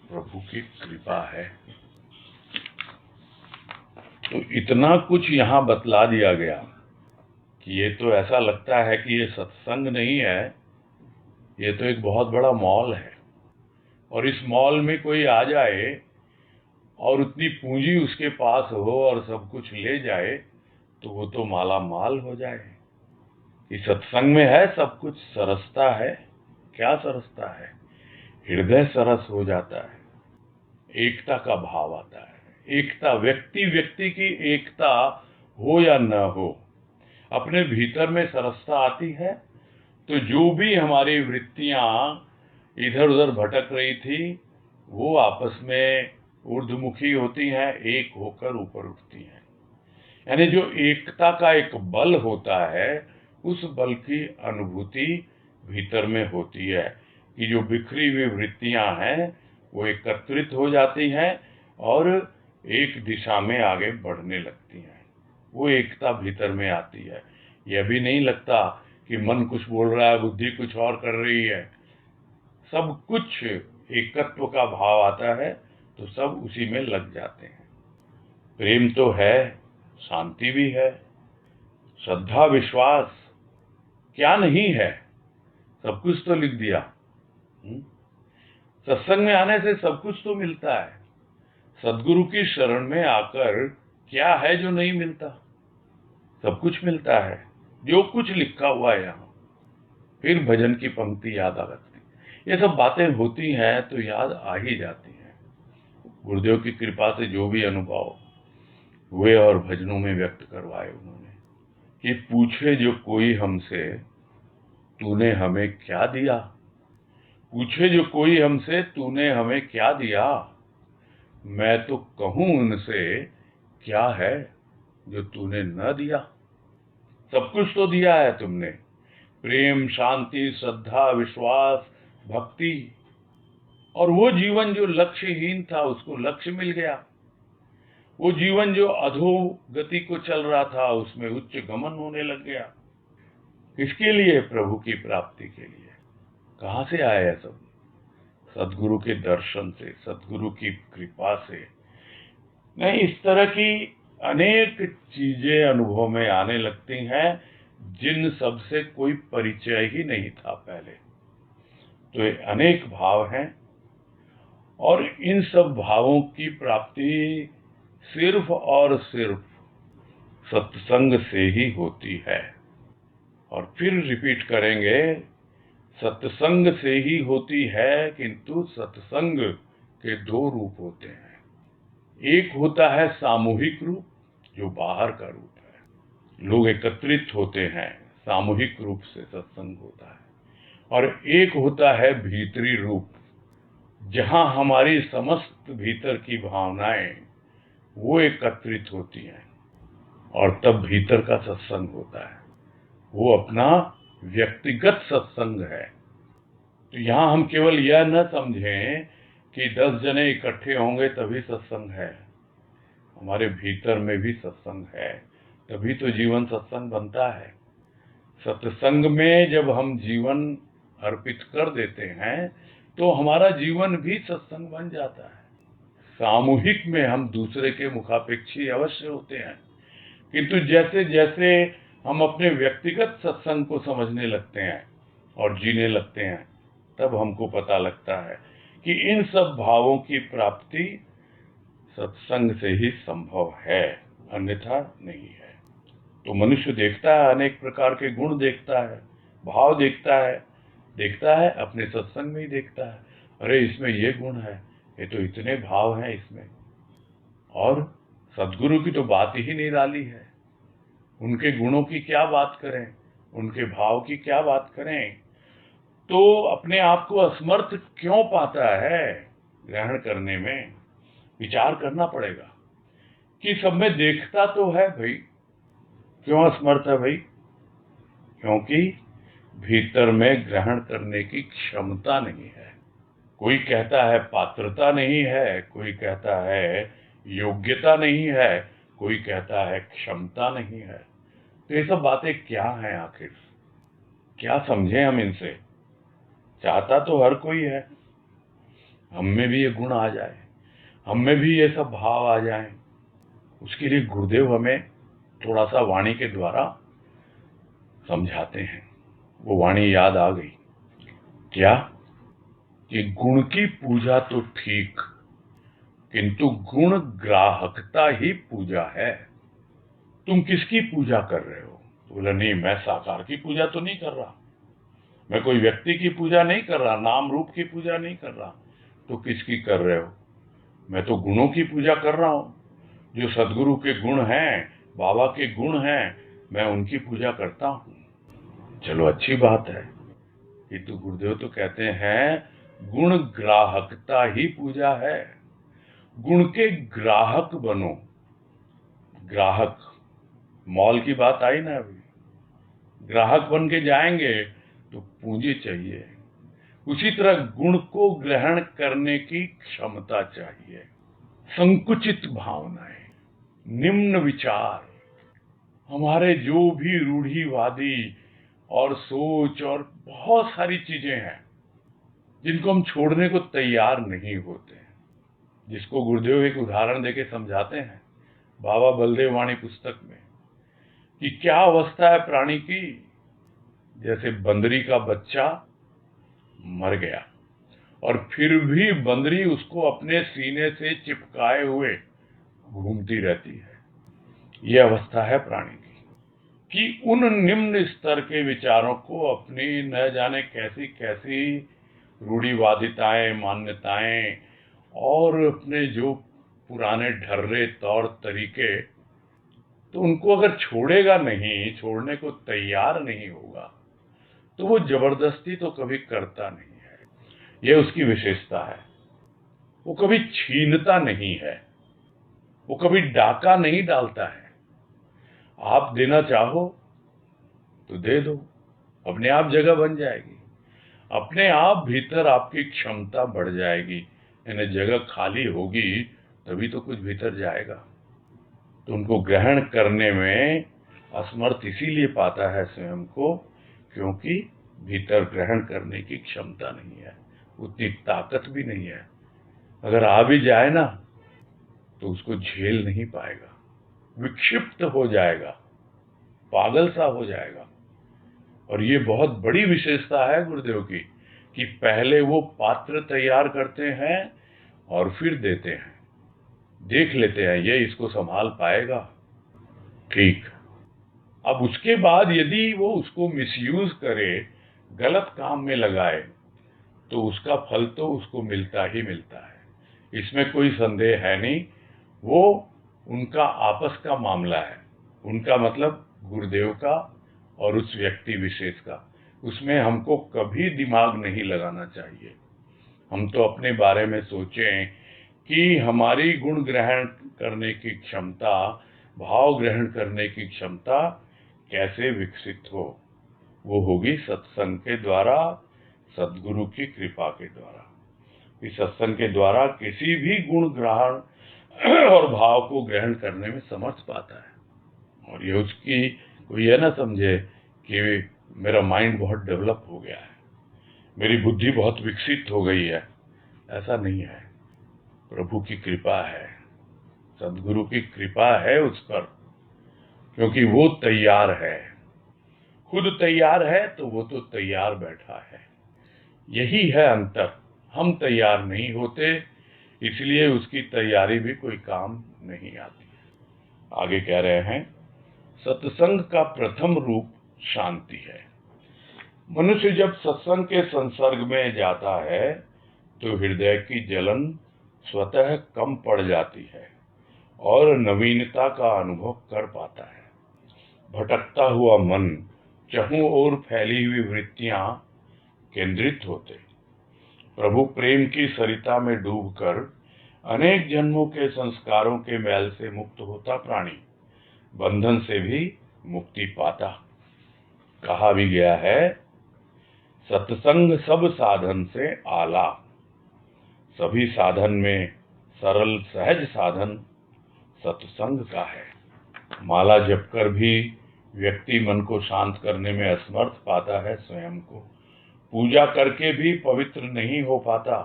प्रभु की कृपा है। तो इतना कुछ यहाँ बतला दिया गया कि ये तो ऐसा लगता है कि ये सत्संग नहीं है, ये तो एक बहुत बड़ा मॉल है, और इस मॉल में कोई आ जाए और उतनी पूंजी उसके पास हो और सब कुछ ले जाए तो वो तो माला माल हो जाए। कि सत्संग में है सब कुछ, सरसता है। क्या सरसता है? हृदय सरस हो जाता है, एकता का भाव आता है। एकता, व्यक्ति व्यक्ति की एकता हो या न हो, अपने भीतर में सरसता आती है तो जो भी हमारी वृत्तियां इधर उधर भटक रही थी वो आपस में ऊर्ध्वमुखी होती हैं, एक होकर ऊपर उठती हैं। यानी जो एकता का एक बल होता है, उस बल की अनुभूति भीतर में होती है कि जो बिखरी हुई वृत्तियां हैं वो एकत्रित हो जाती हैं और एक दिशा में आगे बढ़ने लगती हैं। वो एकता भीतर में आती है। यह भी नहीं लगता कि मन कुछ बोल रहा है, बुद्धि कुछ और कर रही है। सब कुछ एकत्व का भाव आता है तो सब उसी में लग जाते हैं। प्रेम तो है, शांति भी है, श्रद्धा, विश्वास, क्या नहीं है? सब कुछ तो लिख दिया। सत्संग में आने से सब कुछ तो मिलता है। सद्गुरु की शरण में आकर क्या है जो नहीं मिलता? सब कुछ मिलता है, जो कुछ लिखा हुआ है यहाँ। फिर भजन की पंक्ति याद आ लगती। ये सब बातें होती हैं तो याद आ ही जाती हैं। गुरुदेव की कृपा से जो भी अनुभव हुए और भजनों में व्यक्त करवाए उन्होंने, कि पूछे जो कोई हमसे तूने हमें क्या दिया, पूछे जो कोई हमसे तूने हमें क्या दिया, मैं तो कहूं उनसे क्या है जो तूने न दिया। सब कुछ तो दिया है तुमने, प्रेम, शांति, श्रद्धा, विश्वास, भक्ति, और वो जीवन जो लक्ष्यहीन था उसको लक्ष्य मिल गया। वो जीवन जो अधोगति को चल रहा था उसमें उच्च गमन होने लग गया। किसके लिए? प्रभु की प्राप्ति के लिए। कहां से आया है सब? सद्गुरु के दर्शन से, सद्गुरु की कृपा से। नहीं, इस तरह की अनेक चीजें अनुभव में आने लगती हैं जिन सब से कोई परिचय ही नहीं था पहले। तो ये अनेक भाव हैं और इन सब भावों की प्राप्ति सिर्फ और सिर्फ सत्संग से ही होती है। और फिर रिपीट करेंगे, सत्संग से ही होती है, किंतु सत्संग के दो रूप होते हैं। एक होता है सामूहिक रूप, जो बाहर का रूप है, लोग एकत्रित होते हैं, सामूहिक रूप से सत्संग होता है। और एक होता है भीतरी रूप, जहां हमारी समस्त भीतर की भावनाएं वो एकत्रित होती हैं और तब भीतर का सत्संग होता है। वो अपना व्यक्तिगत सत्संग है। तो यहाँ हम केवल यह न समझें कि 10 जने इकट्ठे होंगे तभी सत्संग है। हमारे भीतर में भी सत्संग है, तभी तो जीवन सत्संग बनता है। सत्संग में जब हम जीवन अर्पित कर देते हैं तो हमारा जीवन भी सत्संग बन जाता है। सामूहिक में हम दूसरे के मुखापेक्षी अवश्य होते हैं, किंतु जैसे जैसे हम अपने व्यक्तिगत सत्संग को समझने लगते हैं और जीने लगते हैं, तब हमको पता लगता है कि इन सब भावों की प्राप्ति सत्संग से ही संभव है, अन्यथा नहीं है। तो मनुष्य देखता है, अनेक प्रकार के गुण देखता है, भाव देखता है अपने सत्संग में ही देखता है, अरे इसमें ये गुण है, ये तो इतने भाव हैं इसमें, और सदगुरु की तो बात ही निराली है। उनके गुणों की क्या बात करें, उनके भाव की क्या बात करें। तो अपने आप को असमर्थ क्यों पाता है ग्रहण करने में, विचार करना पड़ेगा कि सब में देखता तो है भाई, क्यों असमर्थ है भाई? क्योंकि भीतर में ग्रहण करने की क्षमता नहीं है। कोई कहता है पात्रता नहीं है, कोई कहता है योग्यता नहीं है, कोई कहता है क्षमता नहीं है। तो ये सब बातें क्या हैं आखिर, क्या समझें हम इनसे? चाहता तो हर कोई है हम में भी ये गुण आ जाए, हम में भी ये सब भाव आ जाएं। उसके लिए गुरुदेव हमें थोड़ा सा वाणी के द्वारा समझाते हैं। वो वाणी याद आ गई, क्या कि गुण की पूजा तो ठीक, किंतु गुण ग्राहकता ही पूजा है। तुम किसकी पूजा कर रहे हो? तो बोला नहीं, मैं साकार की पूजा तो नहीं कर रहा, मैं कोई व्यक्ति की पूजा नहीं कर रहा, नाम रूप की पूजा नहीं कर रहा। तो किसकी कर रहे हो? मैं तो गुणों की पूजा कर रहा हूं, जो सदगुरु के गुण हैं, बाबा के गुण हैं, मैं उनकी पूजा करता हूं। चलो अच्छी बात है, ये तो गुरुदेव तो कहते हैं गुण ग्राहकता ही पूजा है। गुण के ग्राहक बनो। ग्राहक, मॉल की बात आई ना अभी, ग्राहक बन के जाएंगे तो पूंजी चाहिए। उसी तरह गुण को ग्रहण करने की क्षमता चाहिए। संकुचित भावनाएं, निम्न विचार, हमारे जो भी रूढ़िवादी और सोच और बहुत सारी चीजें हैं जिनको हम छोड़ने को तैयार नहीं होते, जिसको गुरुदेव एक उदाहरण देके समझाते हैं बाबा बलदेव वाणी पुस्तक में, कि क्या अवस्था है प्राणी की। जैसे बंदरी का बच्चा मर गया और फिर भी बंदरी उसको अपने सीने से चिपकाए हुए घूमती रहती है। यह अवस्था है प्राणी की, कि उन निम्न स्तर के विचारों को अपनी न जाने कैसी कैसी रूढ़िवादिताएं, मान्यताएं और अपने जो पुराने ढर्रे तौर तरीके, तो उनको अगर छोड़ेगा नहीं, छोड़ने को तैयार नहीं होगा, तो वो जबरदस्ती तो कभी करता नहीं है। यह उसकी विशेषता है। वो कभी छीनता नहीं है, वो कभी डाका नहीं डालता है। आप देना चाहो तो दे दो, अपने आप जगह बन जाएगी, अपने आप भीतर आपकी क्षमता बढ़ जाएगी। यानी जगह खाली होगी तभी तो कुछ भीतर जाएगा। तो उनको ग्रहण करने में असमर्थ इसीलिए पाता है स्वयं को, क्योंकि भीतर ग्रहण करने की क्षमता नहीं है, उतनी ताकत भी नहीं है। अगर आ भी जाए ना तो उसको झेल नहीं पाएगा, विक्षिप्त हो जाएगा, पागल सा हो जाएगा। और ये बहुत बड़ी विशेषता है गुरुदेव की, कि पहले वो पात्र तैयार करते हैं और फिर देते हैं, देख लेते हैं ये इसको संभाल पाएगा, ठीक। अब उसके बाद यदि वो उसको मिसयूज करे, गलत काम में लगाए, तो उसका फल तो उसको मिलता ही मिलता है, इसमें कोई संदेह है नहीं। वो उनका आपस का मामला है, उनका मतलब गुरुदेव का और उस व्यक्ति विशेष का, उसमें हमको कभी दिमाग नहीं लगाना चाहिए। हम तो अपने बारे में सोचें कि हमारी गुण ग्रहण करने की क्षमता, भाव ग्रहण करने की क्षमता कैसे विकसित हो। वो होगी सत्संग के द्वारा, सदगुरु की कृपा के द्वारा। इस सत्संग के द्वारा किसी भी गुण ग्रहण और भाव को ग्रहण करने में समर्थ पाता है। और ये उसकी कोई ये ना समझे कि मेरा माइंड बहुत डेवलप हो गया है, मेरी बुद्धि बहुत विकसित हो गई है, ऐसा नहीं है। प्रभु की कृपा है, सदगुरु की कृपा है उस पर, क्योंकि वो तैयार है। खुद तैयार है तो वो तो तैयार बैठा है। यही है अंतर। हम तैयार नहीं होते, इसलिए उसकी तैयारी भी कोई काम नहीं आती। आगे कह रहे हैं, सत्संग का प्रथम रूप शांति है। मनुष्य जब सत्संग के संसर्ग में जाता है तो हृदय की जलन स्वतः कम पड़ जाती है और नवीनता का अनुभव कर पाता है। भटकता हुआ मन, चहुं ओर फैली हुई वृत्तियां केंद्रित होते, प्रभु प्रेम की सरिता में डूबकर अनेक जन्मों के संस्कारों के मैल से मुक्त होता प्राणी बंधन से भी मुक्ति पाता। कहा भी गया है, सत्संग सब साधन से आला। सभी साधन में सरल सहज साधन सत्संग का है। माला जपकर भी व्यक्ति मन को शांत करने में असमर्थ पाता है स्वयं को। पूजा करके भी पवित्र नहीं हो पाता,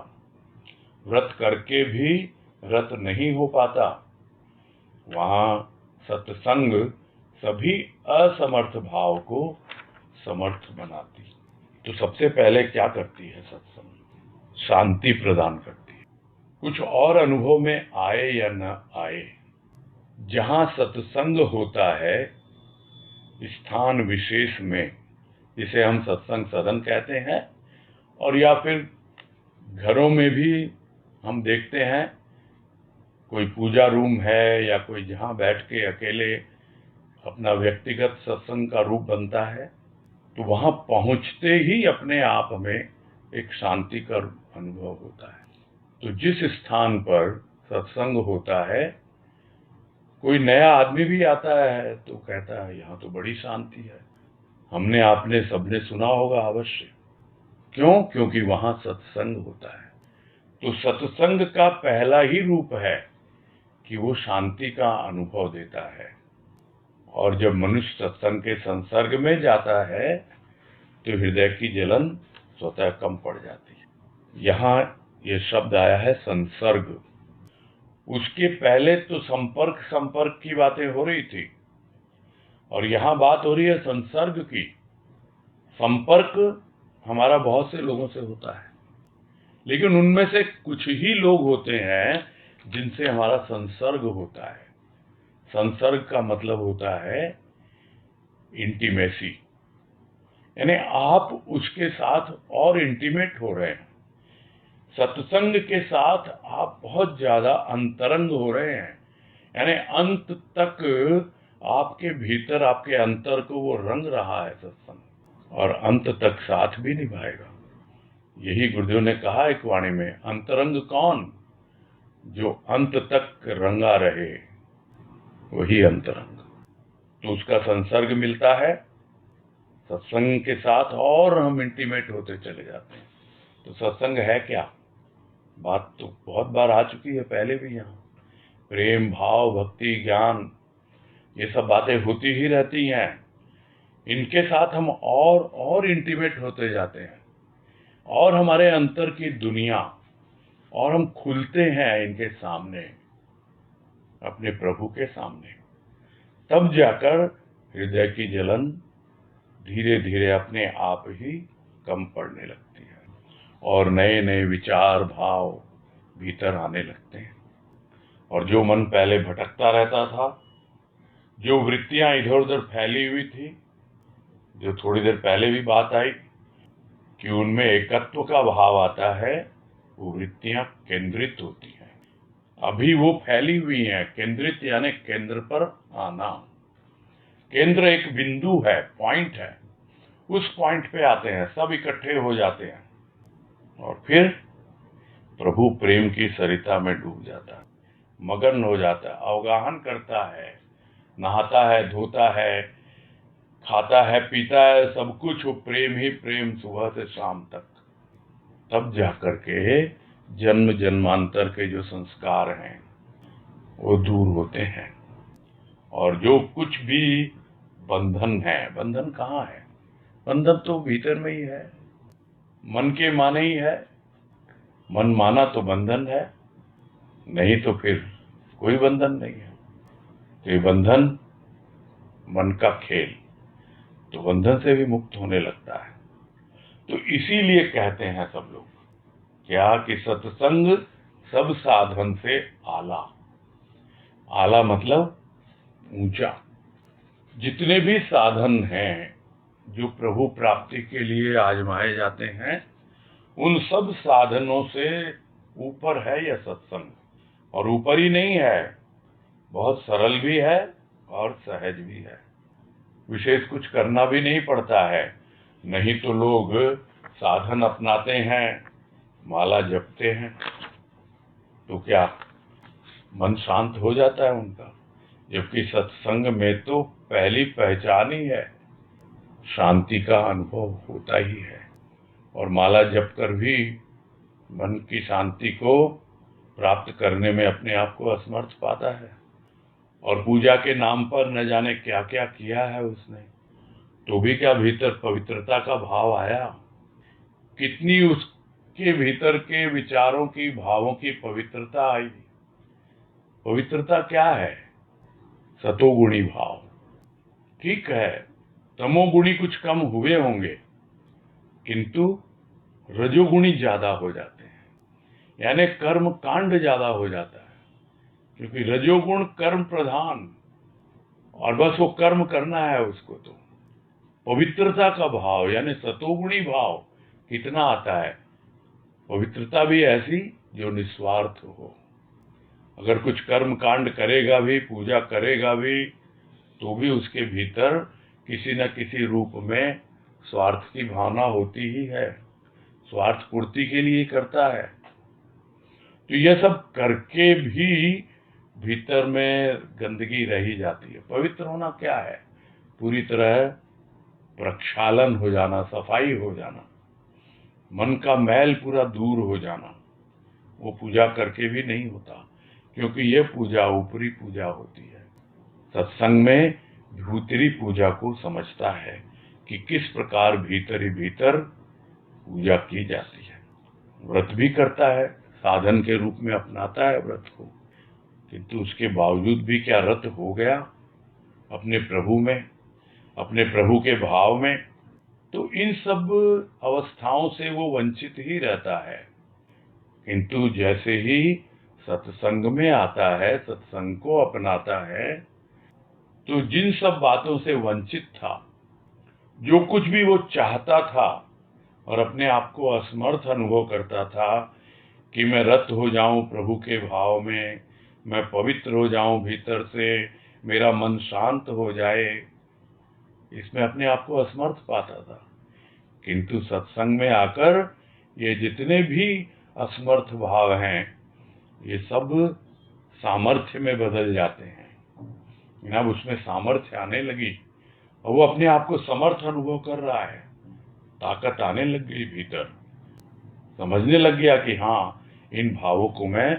व्रत करके भी व्रत नहीं हो पाता। वहां सत्संग सभी असमर्थ भाव को समर्थ बनाती। तो सबसे पहले क्या करती है सत्संग? शांति प्रदान करती है। कुछ और अनुभव में आए या न आए, जहां सत्संग होता है स्थान विशेष में, जिसे हम सत्संग सदन कहते हैं, और या फिर घरों में भी हम देखते हैं कोई पूजा रूम है या कोई जहां बैठ के अकेले अपना व्यक्तिगत सत्संग का रूप बनता है, तो वहां पहुंचते ही अपने आप हमें एक शांति का अनुभव होता है। तो जिस स्थान पर सत्संग होता है, कोई नया आदमी भी आता है तो कहता है यहाँ तो बड़ी शांति है। हमने आपने सबने सुना होगा अवश्य। क्यों? क्योंकि वहां सत्संग होता है। तो सत्संग का पहला ही रूप है कि वो शांति का अनुभव देता है। और जब मनुष्य सत्संग के संसर्ग में जाता है तो हृदय की जलन स्वतः कम पड़ जाती है। यहाँ ये शब्द आया है संसर्ग। उसके पहले तो संपर्क की बातें हो रही थी, और यहाँ बात हो रही है संसर्ग की। संपर्क हमारा बहुत से लोगों से होता है, लेकिन उनमें से कुछ ही लोग होते हैं जिनसे हमारा संसर्ग होता है। संसर्ग का मतलब होता है इंटीमेसी, यानी आप उसके साथ और इंटीमेट हो रहे हैं। सत्संग के साथ आप बहुत ज्यादा अंतरंग हो रहे हैं, यानी अंत तक आपके भीतर, आपके अंतर को वो रंग रहा है सत्संग, और अंत तक साथ भी निभाएगा। यही गुरुदेव ने कहा एक वाणी में, अंतरंग कौन? जो अंत तक रंगा रहे, वही अंतरंग। तो उसका संसर्ग मिलता है सत्संग के साथ, और हम इंटीमेट होते चले जाते हैं। तो सत्संग है क्या? बात तो बहुत बार आ चुकी है पहले भी। यहाँ प्रेम, भाव, भक्ति, ज्ञान, ये सब बातें होती ही रहती हैं। इनके साथ हम और इंटीमेट होते जाते हैं, और हमारे अंतर की दुनिया, और हम खुलते हैं इनके सामने, अपने प्रभु के सामने। तब जाकर हृदय की जलन धीरे धीरे अपने आप ही कम पड़ने लगती है, और नए नए विचार, भाव भीतर आने लगते हैं। और जो मन पहले भटकता रहता था, जो वृत्तियां इधर उधर फैली हुई थी, जो थोड़ी देर पहले भी बात आई कि उनमें एकत्व का भाव आता है, वो वृत्तियां केंद्रित होती हैं। अभी वो फैली हुई हैं। केंद्रित यानी केंद्र पर आना। केंद्र एक बिंदु है, पॉइंट है। उस पॉइंट पे आते हैं, सब इकट्ठे हो जाते हैं, और फिर प्रभु प्रेम की सरिता में डूब जाता है, मगन हो जाता है, अवगाहन करता है, नहाता है, धोता है, खाता है, पीता है, सब कुछ वो प्रेम ही प्रेम, सुबह से शाम तक। तब जाकर के जन्म जन्मांतर के जो संस्कार हैं वो दूर होते हैं, और जो कुछ भी बंधन है, बंधन कहाँ है? बंधन तो भीतर में ही है, मन के माने ही है। मन माना तो बंधन है, नहीं तो फिर कोई बंधन नहीं है। तो ये बंधन मन का खेल। तो बंधन से भी मुक्त होने लगता है। तो इसीलिए कहते हैं सब लोग क्या कि सत्संग सब साधन से आला। आला मतलब ऊंचा। जितने भी साधन हैं जो प्रभु प्राप्ति के लिए आजमाए जाते हैं, उन सब साधनों से ऊपर है यह सत्संग। और ऊपर ही नहीं है, बहुत सरल भी है और सहज भी है। विशेष कुछ करना भी नहीं पड़ता है। नहीं तो लोग साधन अपनाते हैं, माला जपते हैं, तो क्या मन शांत हो जाता है उनका? जबकि सत्संग में तो पहली पहचान ही है, शांति का अनुभव होता ही है। और माला जप कर भी मन की शांति को प्राप्त करने में अपने आप को असमर्थ पाता है। और पूजा के नाम पर न जाने क्या क्या किया है उसने, तो भी क्या भीतर पवित्रता का भाव आया? कितनी उसके भीतर के विचारों की, भावों की पवित्रता आई? पवित्रता क्या है? सतोगुणी भाव। ठीक है, तमोगुणी कुछ कम हुए होंगे, किंतु रजोगुणी ज्यादा हो जाते हैं, यानी कर्म कांड ज्यादा हो जाता है। क्योंकि रजोगुण कर्म प्रधान, और बस वो कर्म करना है उसको। तो पवित्रता का भाव यानी सतोगुणी भाव कितना आता है? पवित्रता भी ऐसी जो निस्वार्थ हो। अगर कुछ कर्म कांड करेगा भी, पूजा करेगा भी, तो भी उसके भीतर किसी न किसी रूप में स्वार्थ की भावना होती ही है। स्वार्थ पूर्ति के लिए करता है। तो यह सब करके भी भीतर में गंदगी रही जाती है। पवित्र होना क्या है? पूरी तरह प्रक्षालन हो जाना, सफाई हो जाना, मन का मैल पूरा दूर हो जाना। वो पूजा करके भी नहीं होता, क्योंकि ये पूजा ऊपरी पूजा होती है। सत्संग में भीतरी पूजा को समझता है कि किस प्रकार भीतर ही भीतर पूजा की जाती है। व्रत भी करता है, साधन के रूप में अपनाता है व्रत को, किंतु उसके बावजूद भी क्या रत हो गया अपने प्रभु में, अपने प्रभु के भाव में? तो इन सब अवस्थाओं से वो वंचित ही रहता है। किंतु जैसे ही सत्संग में आता है, सत्संग को अपनाता है, तो जिन सब बातों से वंचित था, जो कुछ भी वो चाहता था और अपने आप को असमर्थ अनुभव करता था कि मैं रत हो जाऊं प्रभु के भाव में, मैं पवित्र हो जाऊं भीतर से, मेरा मन शांत हो जाए, इसमें अपने आप को असमर्थ पाता था। किंतु सत्संग में आकर ये जितने भी असमर्थ भाव हैं, ये सब सामर्थ्य में बदल जाते हैं। अब उसमें सामर्थ्य आने लगी और वो अपने आप को समर्थ अनुभव कर रहा है। ताकत आने लग गई भीतर, समझने लग गया कि हाँ, इन भावों को मैं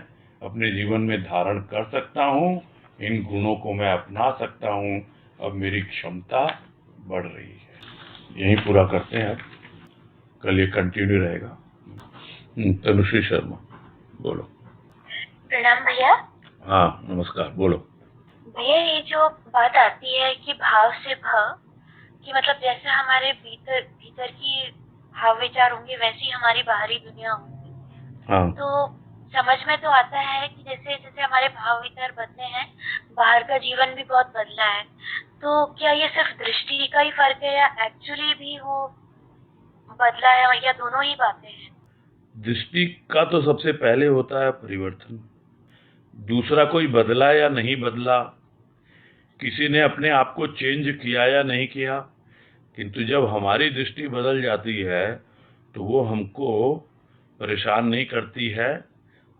अपने जीवन में धारण कर सकता हूँ, इन गुणों को मैं अपना सकता हूँ। अब मेरी क्षमता बढ़ रही है। यहीं पूरा करते हैं, अब कल ये कंटिन्यू रहेगा। तनुश्री शर्मा, बोलो। प्रणाम भैया। हाँ नमस्कार, बोलो। भैया, ये जो बात आती है कि भाव से भाव, कि मतलब जैसे हमारे भीतर भीतर की भाव विचार होंगे, वैसी हमारी बाहरी दुनिया होगी। हाँ। तो समझ में तो आता है कि जैसे जैसे हमारे भाव विचार बदले हैं, बाहर का जीवन भी बहुत बदला है। तो क्या ये सिर्फ दृष्टि का ही फर्क है, या एक्चुअली भी वो बदला है, या दोनों ही बातें हैं? दृष्टि का तो सबसे पहले होता है परिवर्तन। दूसरा कोई बदला या नहीं बदला, किसी ने अपने आप को चेंज किया या नहीं किया, किंतु जब हमारी दृष्टि बदल जाती है तो वो हमको परेशान नहीं करती है।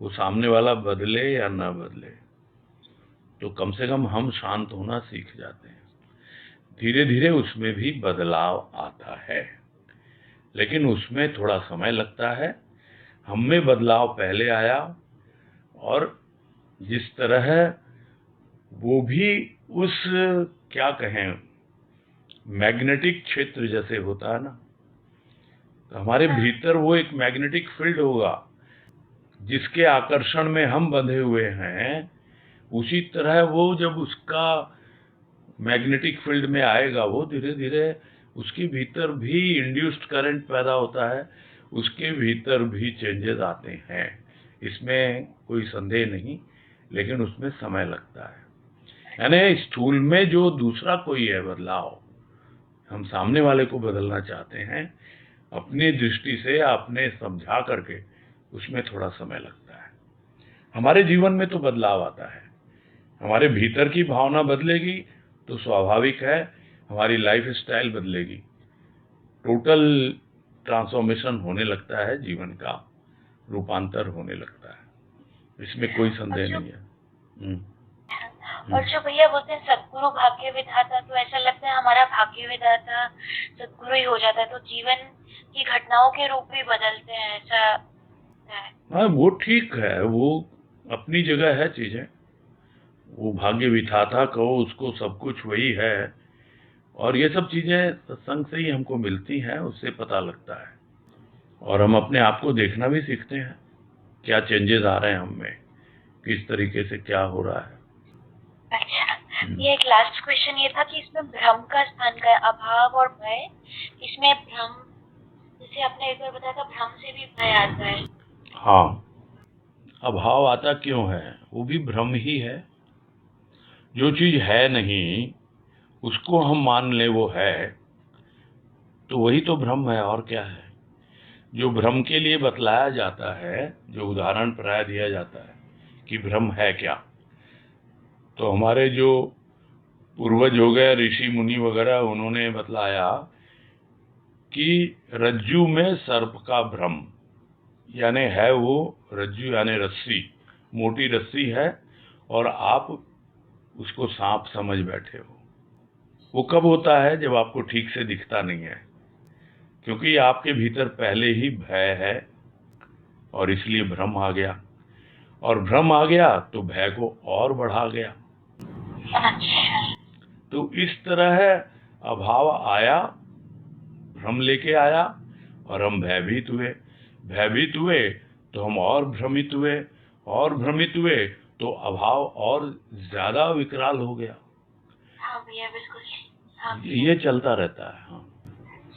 वो सामने वाला बदले या ना बदले, तो कम से कम हम शांत होना सीख जाते हैं। धीरे धीरे उसमें भी बदलाव आता है, लेकिन उसमें थोड़ा समय लगता है। हम में बदलाव पहले आया, और जिस तरह वो भी उस, क्या कहें, मैग्नेटिक क्षेत्र जैसे होता है ना, तो हमारे भीतर वो एक मैग्नेटिक फील्ड होगा जिसके आकर्षण में हम बंधे हुए हैं। उसी तरह वो जब उसका मैग्नेटिक फील्ड में आएगा, वो धीरे धीरे उसके भीतर भी इंड्यूस्ड करंट पैदा होता है, उसके भीतर भी चेंजेस आते हैं, इसमें कोई संदेह नहीं, लेकिन उसमें समय लगता है। यानी स्थूल में जो दूसरा कोई है बदलाव, हम सामने वाले को बदलना चाहते हैं, अपनी दृष्टि से आपने समझा करके, उसमें थोड़ा समय लगता है। हमारे जीवन में तो बदलाव आता है, हमारे भीतर की भावना बदलेगी तो स्वाभाविक है हमारी लाइफ स्टाइल बदलेगी, टोटल ट्रांसफॉर्मेशन होने लगता है, जीवन का रूपांतर होने लगता है, इसमें कोई संदेह नहीं है। और जो भैया बोलते हैं सद्गुरु भाग्य विधाता, तो ऐसा लगता है हमारा भाग्य विधाता सद्गुरु ही हो जाता है, तो जीवन की घटनाओं के रूप भी बदलते हैं, ऐसा है। हाँ, वो ठीक है, वो अपनी जगह है चीजें, वो भाग्य विधाता कहो उसको, सब कुछ वही है, और ये सब चीजें सत्संग से ही हमको मिलती हैं, उससे पता लगता है, और हम अपने आप को देखना भी सीखते हैं, क्या चेंजेस आ रहे हैं हम में, किस तरीके से क्या हो रहा है। अच्छा, ये एक लास्ट क्वेश्चन ये था कि इसमें भ्रम का स्थान का है, अभाव और भय, इसमें भ्रम, जैसे आपने एक बार बताया था भ्रम से भी भय आता है। हाँ, अभाव आता क्यों है, वो भी भ्रम ही है। जो चीज है नहीं उसको हम मान ले वो है, तो वही तो भ्रम है, और क्या है। जो भ्रम के लिए बतलाया जाता है, जो उदाहरण प्राय दिया जाता है कि भ्रम है क्या, तो हमारे जो पूर्वज हो गए, ऋषि मुनि वगैरह, उन्होंने बतलाया कि रज्जू में सर्प का भ्रम, यानी है वो रज्जू यानी रस्सी, मोटी रस्सी है, और आप उसको सांप समझ बैठे हो। वो कब होता है, जब आपको ठीक से दिखता नहीं है, क्योंकि आपके भीतर पहले ही भय है, और इसलिए भ्रम आ गया, और भ्रम आ गया तो भय को और बढ़ा गया। तो इस तरह अभाव आया, भ्रम लेके आया, और हम भयभीत हुए तो हम और भ्रमित हुए, और भ्रमित हुए तो अभाव और ज्यादा विकराल हो गया। हाँ भैया, बिल्कुल। हाँ, ये चलता रहता है। हाँ,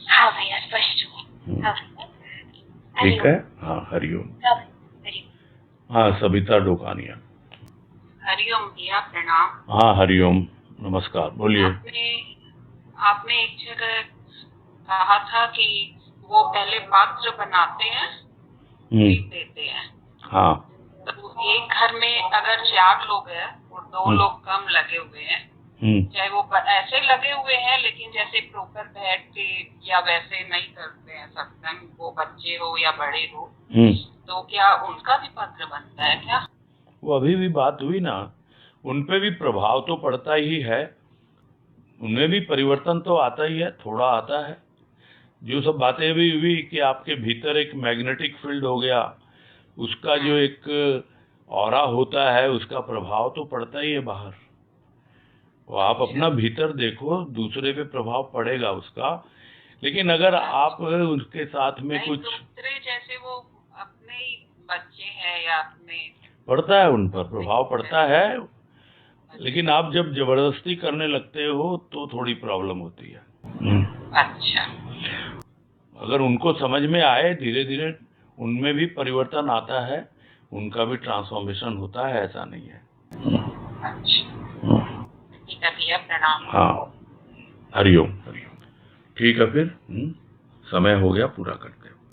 हाँ भैया, स्पष्ट हुआ। हाँ, ठीक है। हाँ, हरिओम। हाँ, सबिता डोकानिया। हरिओम भैया, प्रणाम। हाँ, हरिओम, नमस्कार, बोलिए। आपने एक जगह कहा था कि वो पहले पात्र बनाते हैं, फिर देते हैं। हाँ, तो एक घर में अगर 4 लोग हैं और 2 लोग कम लगे हुए हैं, चाहे वो ऐसे लगे हुए हैं लेकिन जैसे प्रॉपर बैठ के या वैसे नहीं करते हैं सत्संग, वो बच्चे हो या बड़े हो, तो क्या उनका भी पात्र बनता है क्या? वो अभी भी बात हुई ना, उनपे भी प्रभाव तो पड़ता ही है, उनमें भी परिवर्तन तो आता ही है, थोड़ा आता है। जो सब बातें भी हुई कि आपके भीतर एक मैग्नेटिक फील्ड हो गया, उसका जो एक ऑरा होता है, उसका प्रभाव तो पड़ता ही है बाहर। वो आप अपना भीतर देखो, दूसरे पे प्रभाव पड़ेगा उसका, लेकिन अगर आप उसके साथ में कुछ दूसरे जैसे वो अपने ही बच्चे हैं या अपने, पड़ता है, उन पर प्रभाव पड़ता है, लेकिन आप जब जबरदस्ती करने लगते हो तो थोड़ी प्रॉब्लम होती है। अच्छा, अगर उनको समझ में आए, धीरे धीरे उनमें भी परिवर्तन आता है, उनका भी ट्रांसफॉर्मेशन होता है, ऐसा नहीं है। अच्छा, ठीक है भैया, प्रणाम। हाँ, हरिओम। ठीक है, फिर समय हो गया, पूरा कर।